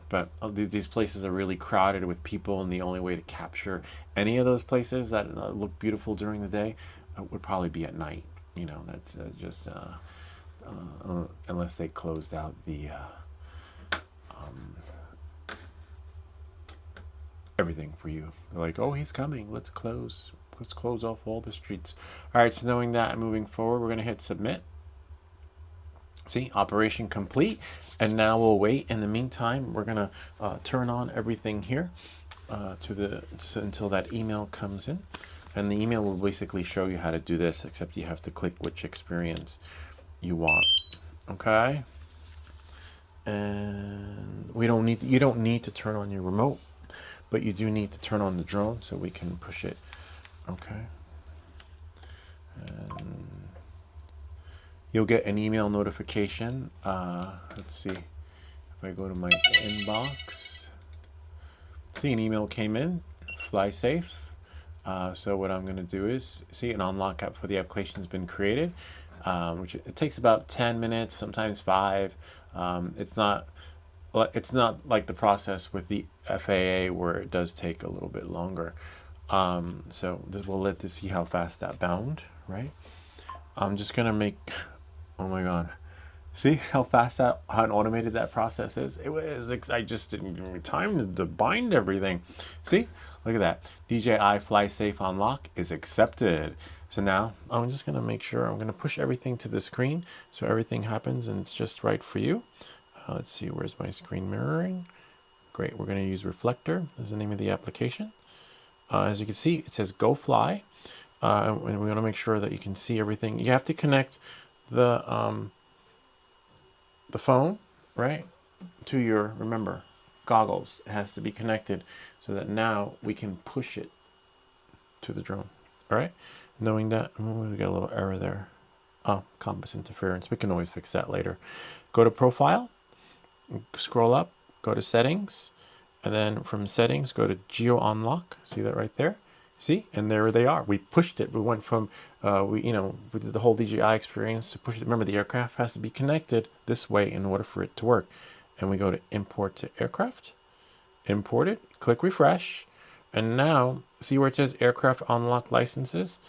But these places are really crowded with people, and the only way to capture any of those places that look beautiful during the day would probably be at night. That's just unless they closed out the everything for you. They're like, oh, he's coming, let's close off all the streets. All right, so knowing that, moving forward, we're going to hit submit. See, operation complete, and now we'll wait. In the meantime, we're going to turn on everything here, until that email comes in, and the email will basically show you how to do this, except you have to click which experience you want. Okay, and you don't need to turn on your remote, but you do need to turn on the drone so we can push it. Okay, and you'll get an email notification. Let's see if I go to my inbox. See, an email came in, Fly Safe. So what I'm going to do is see an unlock app for the application has been created, which it takes about 10 minutes, sometimes 5. It's not like the process with the FAA where it does take a little bit longer. So we'll let this see how fast that bound, right? I'm just gonna make, oh my God. See how fast how automated that process is? It was, I just didn't give me time to bind everything. See, look at that. DJI Fly Safe unlock is accepted. So now I'm just gonna make sure I'm gonna push everything to the screen so everything happens and it's just right for you. Let's see, where's my screen mirroring? Great, we're gonna use Reflector. That's the name of the application. As you can see, it says Go Fly. And we wanna make sure that you can see everything. You have to connect the phone, right, to your, remember, goggles. It has to be connected so that now we can push it to the drone. All right, knowing that, we got a little error there. Oh, compass interference. We can always fix that later. Go to Profile, scroll up, go to Settings, and then from Settings, go to Geo Unlock. See that right there? See, and there they are. We pushed it. We went from, we did the whole DJI experience to push it. Remember, the aircraft has to be connected this way in order for it to work. And we go to Import to Aircraft, import it, click Refresh, and now see where it says Aircraft Unlock Licenses.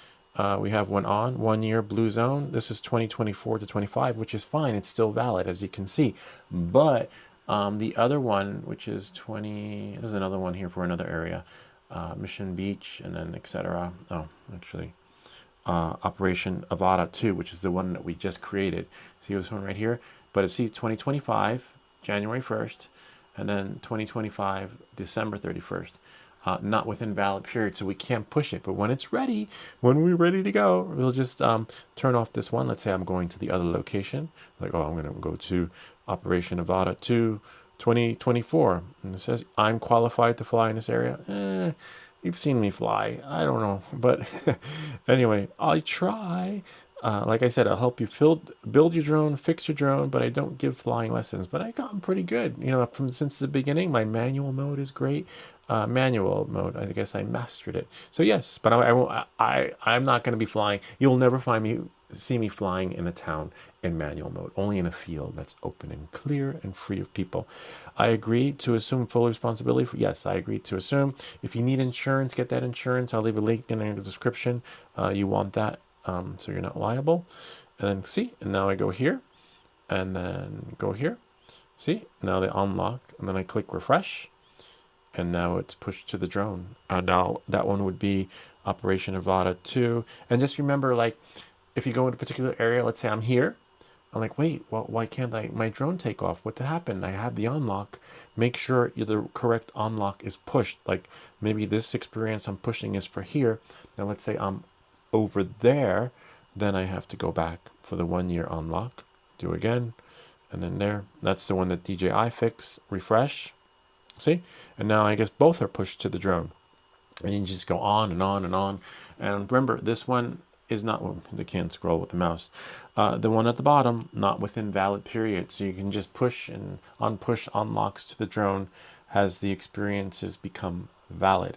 We have one on, 1 year Blue Zone. This is 2024 to 25, which is fine. It's still valid, as you can see. But the other one, which is 20, there's another one here for another area. Mission Beach, and then etc. Oh, actually, Operation Avata 2, which is the one that we just created. See this one right here? But it's 2025, January 1st, and then 2025, December 31st. Not within valid period, so we can't push it. But when it's ready, when we're ready to go, we'll just turn off this one. Let's say I'm going to the other location. Like, oh, I'm going to go to Operation Avata 2, 2024, and it says I'm qualified to fly in this area. You've seen me fly. I don't know, but anyway, I try. Like I said, I'll help you build your drone, fix your drone, but I don't give flying lessons. But I got pretty good. Since the beginning, my manual mode is great. Manual mode, I guess I mastered it. So yes, but I'm not going to be flying. You'll never see me flying in a town in manual mode, only in a field that's open and clear and free of people. I agree to assume full responsibility yes, I agree to assume. If you need insurance, get that insurance. I'll leave a link in the description. You want that, so you're not liable. And then see, and now I go here, and then go here. See, now they unlock, and then I click refresh, and now it's pushed to the drone. Now that one would be Operation Avata 2. And just remember, like, if you go in a particular area, let's say I'm here, I'm like, wait, well, why can't my drone take off? What happened? I have the unlock. Make sure the correct unlock is pushed. Like, maybe this experience I'm pushing is for here. Now let's say I'm over there, then I have to go back for the 1 year unlock, do again, and then there. That's the one that DJI fixed. Refresh. See? And now I guess both are pushed to the drone. And you just go on and on and on. And remember, this one is not, well, they can't scroll with the mouse. The one at the bottom, not within valid period. So you can just push and unpush unlocks to the drone as the experiences become valid.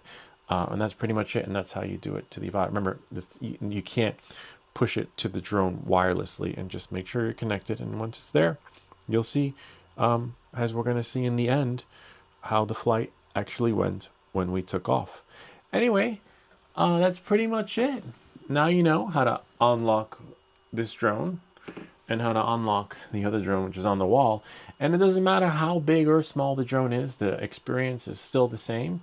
And that's pretty much it. And that's how you do it to the Avata. Remember, you can't push it to the drone wirelessly, and just make sure you're connected. And once it's there, you'll see, as we're going to see in the end, how the flight actually went when we took off. Anyway, that's pretty much it. Now you know how to unlock this drone and how to unlock the other drone, which is on the wall. And it doesn't matter how big or small the drone is, the experience is still the same.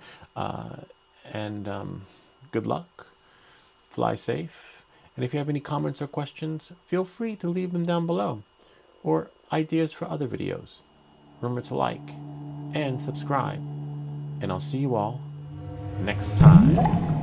Good luck, fly safe. And if you have any comments or questions, feel free to leave them down below, or ideas for other videos. Remember to like and subscribe, and I'll see you all next time.